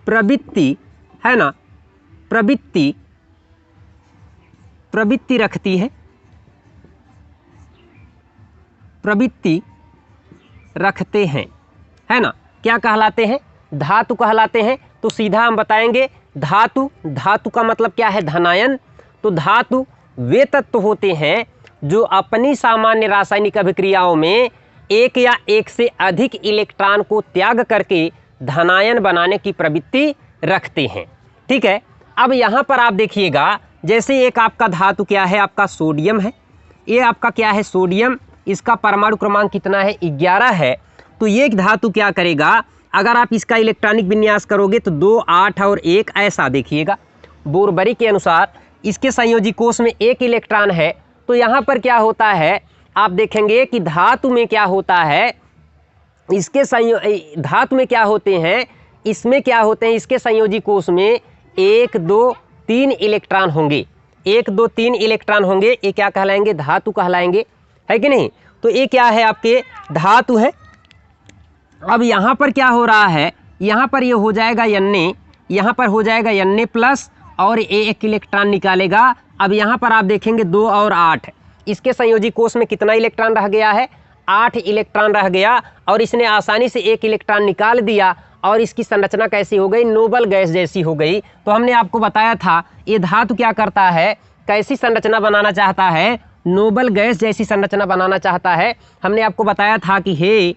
प्रवृत्ति है ना, प्रवृत्ति रखते हैं, है ना। क्या कहलाते हैं? धातु कहलाते हैं। तो सीधा हम बताएंगे धातु का मतलब क्या है? धनायन। तो धातु वे तत्व होते हैं जो अपनी सामान्य रासायनिक अभिक्रियाओं में एक या एक से अधिक इलेक्ट्रॉन को त्याग करके धनायन बनाने की प्रवृत्ति रखते हैं। ठीक है। अब यहाँ पर आप देखिएगा, जैसे एक आपका धातु क्या है? आपका सोडियम है। ये आपका क्या है? सोडियम। इसका परमाणु क्रमांक कितना है? 11 है। तो ये धातु क्या करेगा? अगर आप इसका इलेक्ट्रॉनिक विन्यास करोगे तो 2, 8 और 1 ऐसा देखिएगा। बोरबरी के अनुसार इसके संयोजी कोष में 1 इलेक्ट्रॉन है। तो यहाँ पर क्या होता है? आप देखेंगे कि धातु में क्या होता है? धातु में क्या होते हैं? इसमें क्या होते हैं? इसके संयोजी कोष में 1, 2, 3 इलेक्ट्रॉन होंगे। 1, 2, 3 इलेक्ट्रॉन होंगे। ये क्या कहलाएंगे? धातु कहलाएंगे, है कि नहीं? तो ये क्या है? आपके धातु है। अब यहाँ पर क्या हो रहा है? यहाँ पर ये हो जाएगा Na, यहाँ पर हो जाएगा Na प्लस और ये 1 इलेक्ट्रॉन निकालेगा। अब यहाँ पर आप देखेंगे 2 और 8, इसके संयोजी कोष में कितना इलेक्ट्रॉन रह गया है? 8 इलेक्ट्रॉन रह गया। और इसने आसानी से 1 इलेक्ट्रॉन निकाल दिया और इसकी संरचना कैसी हो गई? नोबल गैस जैसी हो गई। तो हमने आपको बताया था ये धातु क्या करता है? कैसी संरचना बनाना चाहता है? नोबल गैस जैसी संरचना बनाना चाहता है। हमने आपको बताया था कि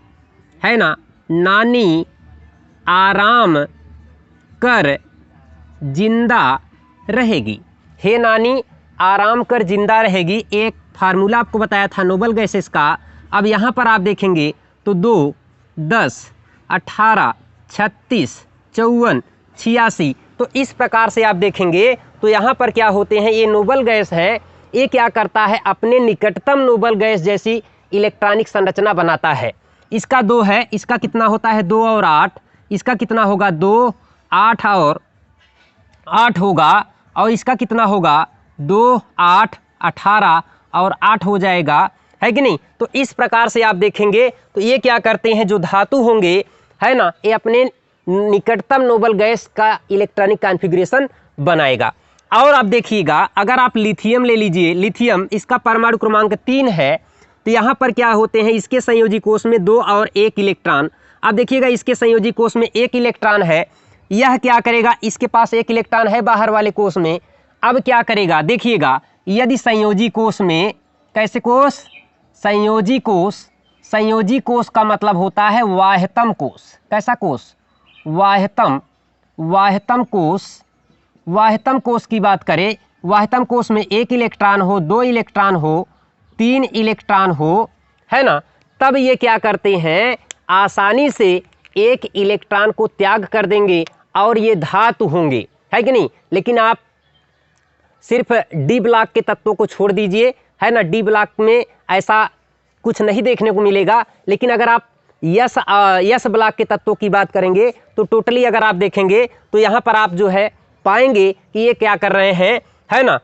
है ना, नानी आराम कर जिंदा रहेगी। हे नानी आराम कर जिंदा रहेगी, एक फार्मूला आपको बताया था नोबल गैसेस का। अब यहाँ पर आप देखेंगे तो 2, 10, 18, 36, 54, 86। तो इस प्रकार से आप देखेंगे तो यहाँ पर क्या होते हैं? ये नोबल गैस है। ये क्या करता है? अपने निकटतम नोबल गैस जैसी इलेक्ट्रॉनिक संरचना बनाता है। इसका 2 है, इसका कितना होता है? 2 और 8, इसका कितना होगा? 2, 8 और 8 होगा। और इसका कितना होगा? 2, 8, 18 और 8 हो जाएगा, है कि नहीं? तो इस प्रकार से आप देखेंगे तो ये क्या करते हैं? जो धातु होंगे, है ना, ये अपने निकटतम नोबल गैस का इलेक्ट्रॉनिक कॉन्फ़िगरेशन बनाएगा। और आप देखिएगा, अगर आप लिथियम ले लीजिए, लिथियम इसका परमाणु क्रमांक 3 है। तो यहाँ पर क्या होते हैं? इसके संयोजी कोष में 2 और 1 इलेक्ट्रॉन। आप देखिएगा इसके संयोजी कोष में 1 इलेक्ट्रॉन है। यह क्या करेगा? इसके पास 1 इलेक्ट्रॉन है बाहर वाले कोष में। अब क्या करेगा? देखिएगा, यदि संयोजी कोष में, कैसे कोष? संयोजी कोष का मतलब होता है वाह्यतम कोष। कैसा कोष? वाह्यतम कोष की बात करें, वाह्यतम कोष में 1 इलेक्ट्रॉन हो, 2 इलेक्ट्रॉन हो, 3 इलेक्ट्रॉन हो, है ना, तब ये क्या करते हैं? आसानी से 1 इलेक्ट्रॉन को त्याग कर देंगे और ये धातु होंगे, है कि नहीं? लेकिन आप सिर्फ डी ब्लॉक के तत्वों को छोड़ दीजिए, है ना, डी ब्लॉक में ऐसा कुछ नहीं देखने को मिलेगा। लेकिन अगर आप यस ब्लॉक के तत्वों की बात करेंगे तो टोटली अगर आप देखेंगे तो यहाँ पर आप जो है पाएंगे कि ये क्या कर रहे हैं, है ना,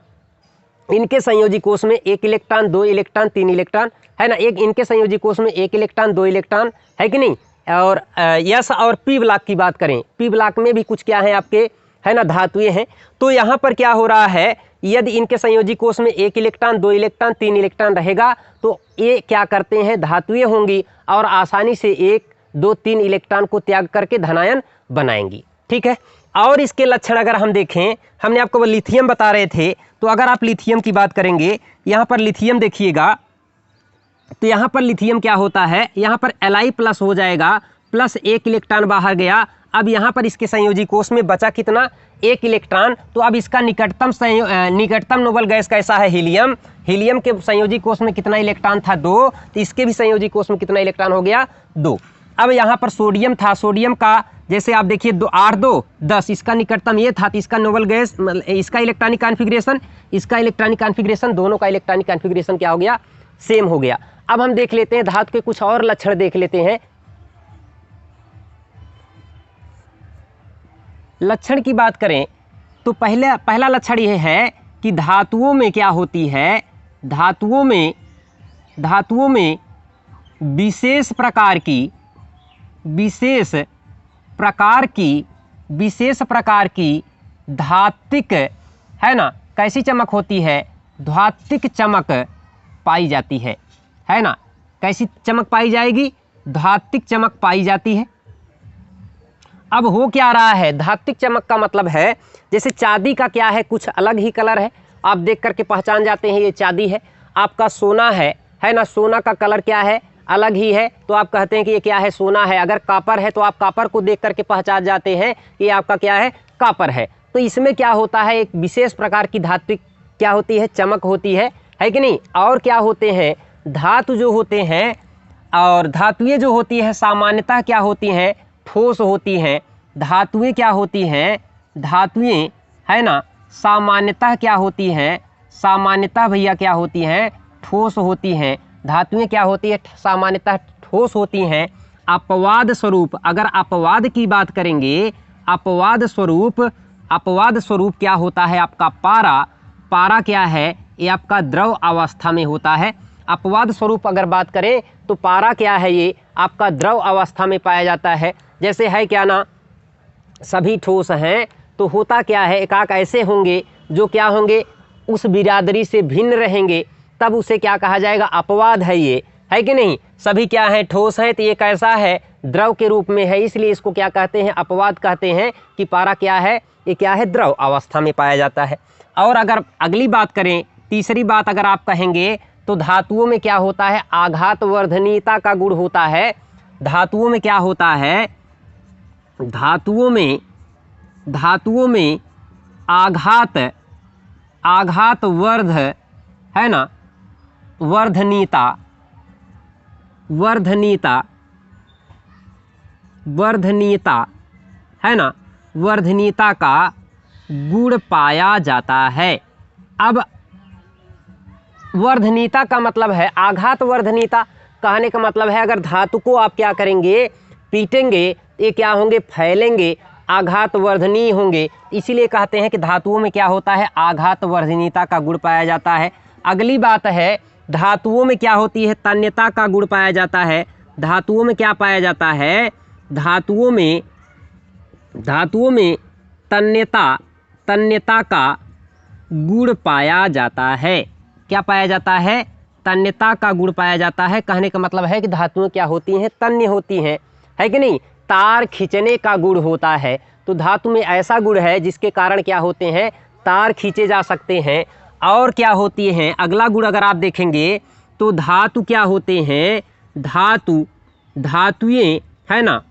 इनके संयोजी कोष में 1 इलेक्ट्रॉन, 2 इलेक्ट्रॉन, 3 इलेक्ट्रॉन, है ना, एक इनके संयोजी कोष में 1 इलेक्ट्रॉन, 2 इलेक्ट्रॉन, है कि नहीं? और यस और पी ब्लॉक की बात करें, पी ब्लॉक में भी कुछ क्या है आपके, है ना, धातुएं हैं। तो यहाँ पर क्या हो रहा है? यदि इनके संयोजी कोष में 1 इलेक्ट्रॉन, 2 इलेक्ट्रॉन, 3 इलेक्ट्रॉन रहेगा तो ये क्या करते हैं? धातुएं होंगी और आसानी से 1, 2, 3 इलेक्ट्रॉन को त्याग करके धनायन बनाएंगी। ठीक है। और इसके लक्षण अगर हम देखें, हमने आपको वो लिथियम बता रहे थे, तो अगर आप लिथियम की बात करेंगे, यहाँ पर लिथियम देखिएगा, तो यहाँ पर लिथियम क्या होता है? यहाँ पर Li+ हो जाएगा प्लस 1 इलेक्ट्रॉन बाहर गया। अब यहाँ पर इसके संयोजी कोष में बचा कितना, 1 इलेक्ट्रॉन। तो अब इसका निकटतम नोबल गैस कैसा है, हीलियम। हीलियम के संयोजी कोष में कितना इलेक्ट्रॉन था, 2। तो इसके भी संयोजी कोष में कितना इलेक्ट्रॉन हो गया, 2। अब यहाँ पर सोडियम था, सोडियम का जैसे आप देखिए 8 2 10, इसका निकटतम ये था, तो इसका नोबल गैस इसका इलेक्ट्रॉनिक कॉन्फ़िगरेशन, इसका इलेक्ट्रॉनिक कॉन्फ़िगरेशन, दोनों का इलेक्ट्रॉनिक कॉन्फ़िगरेशन क्या हो गया, सेम हो गया। अब हम देख लेते हैं धातु के कुछ और लक्षण देख लेते हैं। लक्षण की बात करें तो पहला लक्षण यह है कि धातुओं में क्या होती है, धातुओं में विशेष प्रकार की धात्विक, है ना, कैसी चमक होती है, धात्विक चमक पाई जाती है ना। कैसी चमक पाई जाएगी, धात्विक चमक पाई जाती है। अब हो क्या रहा है, धात्विक चमक का मतलब है जैसे चांदी का क्या है, कुछ अलग ही कलर है, आप देख करके पहचान जाते हैं ये चांदी है। आपका सोना है ना, सोना का कलर क्या है, अलग ही है, तो आप कहते हैं कि ये क्या है, सोना है। अगर कापर है तो आप कापर को देख करके पहचान जाते हैं कि ये आपका क्या है, कापर है। तो इसमें क्या होता है, एक विशेष प्रकार की धात्विक क्या होती है, चमक होती है कि नहीं। और क्या होते हैं, धातु जो होते हैं और धातुएं जो होती है सामान्यतः क्या होती हैं, ठोस होती हैं। धातुएं क्या होती हैं, धातुएं है ना, सामान्यतः क्या होती हैं, सामान्यतः भैया क्या होती हैं, ठोस होती हैं। धातुएं क्या होती है, सामान्यतः ठोस होती हैं। अपवाद स्वरूप, अगर अपवाद की बात करेंगे, अपवाद स्वरूप क्या होता है आपका, पारा क्या है, ये आपका द्रव अवस्था में होता है। अपवाद स्वरूप अगर बात करें तो पारा क्या है, ये आपका द्रव अवस्था में पाया जाता है। जैसे है क्या ना, सभी ठोस हैं तो होता क्या है, एकाक ऐसे होंगे जो क्या होंगे, उस बिरादरी से भिन्न रहेंगे, तब उसे क्या कहा जाएगा, अपवाद है ये, है कि नहीं। सभी क्या है, ठोस है, तो ये कैसा है, द्रव के रूप में है, इसलिए इसको क्या कहते हैं, अपवाद कहते हैं कि पारा क्या है, ये क्या है, द्रव अवस्था में पाया जाता है। और अगर अगली बात करें, तीसरी बात अगर आप कहेंगे तो धातुओं में क्या होता है, आघात वर्धनीयता का गुण होता है। धातुओं में क्या होता है, धातुओं में आघात वर्ध, है ना, वर्धनीयता है ना, वर्धनीयता का गुण पाया जाता है। अब वर्धनीयता का मतलब है, आघात वर्धनीयता कहने का मतलब है अगर धातु को आप क्या करेंगे, पीटेंगे, ये क्या होंगे, फैलेंगे, आघात वर्धनीय होंगे। इसीलिए कहते हैं कि धातुओं में क्या होता है, आघात वर्धनीयता का गुण पाया जाता है। अगली बात है, धातुओं में क्या होती है, तन्यता का गुण पाया जाता है। धातुओं में क्या पाया जाता है, धातुओं में तन्यता का गुण पाया जाता है। क्या पाया जाता है, तन्यता का गुण पाया जाता है। कहने का मतलब है कि धातुएं क्या होती हैं, तन्य होती हैं, है कि नहीं। तार खींचने का गुण होता है, तो धातु में ऐसा गुण है जिसके कारण क्या होते हैं, तार खींचे जा सकते हैं। और क्या होती हैं, अगला गुण अगर आप देखेंगे तो धातु क्या होते हैं, धातुएं है ना,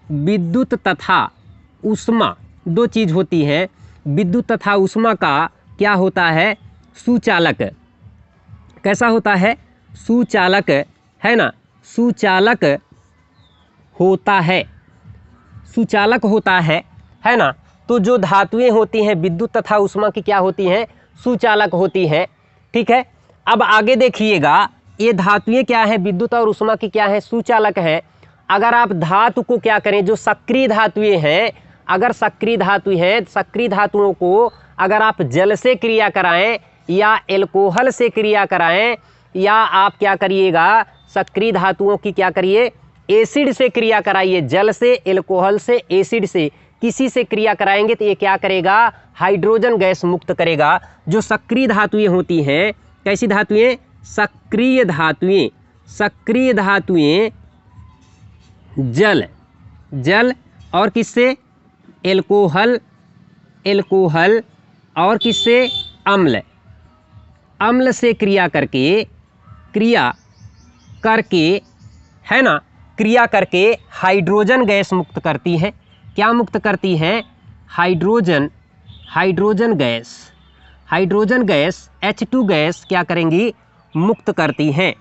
विद्युत तथा ऊष्मा, दो चीज होती है। विद्युत तथा ऊष्मा का क्या होता है, सुचालक। कैसा होता है, सुचालक, है ना, सुचालक होता है ना। तो जो धातुएं होती हैं विद्युत तथा ऊष्मा की क्या होती हैं, सुचालक होती हैं, ठीक है। अब आगे देखिएगा, ये धातुएं क्या है, विद्युत और ऊष्मा की क्या है, सुचालक है। अगर आप धातु को क्या करें, जो सक्रिय धातुएं हैं, अगर सक्रिय धातु है, सक्रिय धातुओं को अगर आप जल से क्रिया कराएं या एल्कोहल से क्रिया कराएं, या आप क्या करिएगा, सक्रिय धातुओं की क्या करिए, एसिड से क्रिया कराइए, जल से, एल्कोहल से, एसिड से, किसी से क्रिया कराएंगे तो ये क्या करेगा, हाइड्रोजन गैस मुक्त करेगा। जो सक्रिय धातुएं होती हैं, कैसी धातुएं, सक्रिय धातुएं जल और किससे, एल्कोहल और किससे, अम्ल से क्रिया करके है ना, क्रिया करके हाइड्रोजन गैस मुक्त करती हैं। क्या मुक्त करती हैं? हाइड्रोजन गैस H2 गैस क्या करेंगी? मुक्त करती हैं।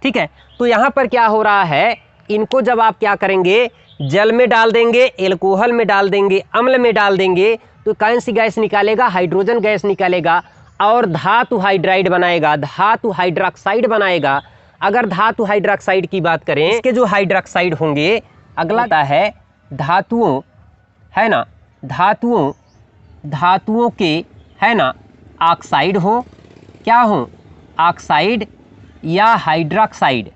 ठीक है, तो यहाँ पर क्या हो रहा है, इनको जब आप क्या करेंगे, जल में डाल देंगे, एल्कोहल में डाल देंगे, अम्ल में डाल देंगे, तो कौन सी गैस निकालेगा? हाइड्रोजन गैस निकालेगा और धातु हाइड्राइड बनाएगा, धातु हाइड्रोक्साइड बनाएगा। अगर धातु हाइड्रोक्साइड की बात करें, इसके जो हाइड्रोक्साइड होंगे, अगला आता है धातुओं, है ना, धातुओं के, है ना, ऑक्साइड हो, क्या हो? ऑक्साइड या हाइड्रोक्साइड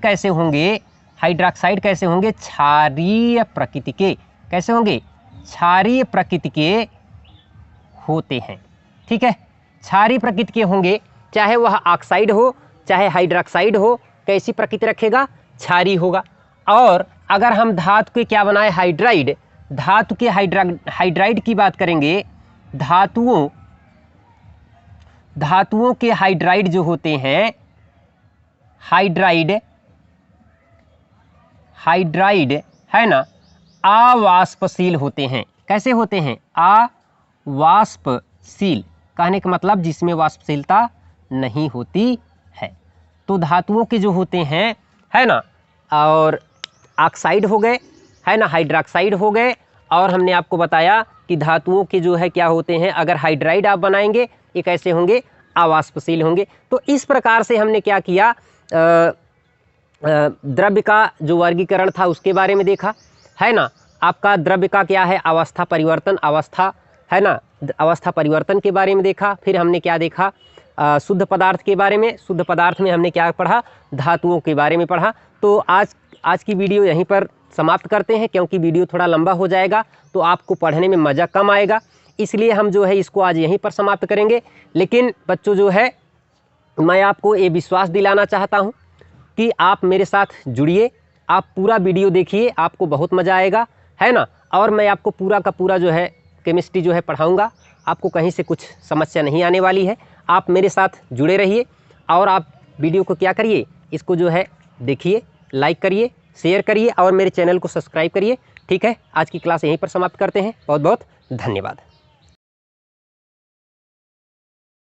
कैसे होंगे? हाइड्रोक्साइड कैसे होंगे? क्षारीय प्रकृति के। कैसे होंगे? क्षारीय प्रकृति के होते हैं। ठीक है, क्षारीय प्रकृति के होंगे, चाहे वह ऑक्साइड हो चाहे हाइड्रोक्साइड हो, कैसी प्रकृति रखेगा? क्षारीय होगा। और अगर हम धातु के क्या बनाए? हाइड्राइड, धातु के हाइड्राइड की बात करेंगे, धातुओं के हाइड्राइड जो होते हैं, हाइड्राइड है ना, अवाष्पशील होते हैं। कैसे होते हैं? अवाष्पशील, कहने का मतलब जिसमें वाष्पशीलता नहीं होती है। तो धातुओं के जो होते हैं, है ना, और ऑक्साइड हो गए, है ना, हाइड्रोक्साइड हो गए, और हमने आपको बताया कि धातुओं के जो है क्या होते हैं, अगर हाइड्राइड आप बनाएंगे, ये कैसे होंगे? अवाष्पशील होंगे। तो इस प्रकार से हमने क्या किया, द्रव्य का जो वर्गीकरण था उसके बारे में देखा, है ना। आपका द्रव्य का क्या है? अवस्था परिवर्तन, अवस्था, है ना, अवस्था परिवर्तन के बारे में देखा। फिर हमने क्या देखा? शुद्ध पदार्थ के बारे में। शुद्ध पदार्थ में हमने क्या पढ़ा? धातुओं के बारे में पढ़ा। तो आज की वीडियो यहीं पर समाप्त करते हैं, क्योंकि वीडियो थोड़ा लंबा हो जाएगा तो आपको पढ़ने में मज़ा कम आएगा, इसलिए हम जो है इसको आज यहीं पर समाप्त करेंगे। लेकिन बच्चों जो है, मैं आपको ये विश्वास दिलाना चाहता हूँ कि आप मेरे साथ जुड़िए, आप पूरा वीडियो देखिए, आपको बहुत मज़ा आएगा, है ना। और मैं आपको पूरा का पूरा जो है केमिस्ट्री जो है पढ़ाऊँगा, आपको कहीं से कुछ समस्या नहीं आने वाली है। आप मेरे साथ जुड़े रहिए और आप वीडियो को क्या करिए, इसको जो है देखिए, लाइक करिए, शेयर करिए और मेरे चैनल को सब्सक्राइब करिए। ठीक है, आज की क्लास यहीं पर समाप्त करते हैं। बहुत बहुत धन्यवाद।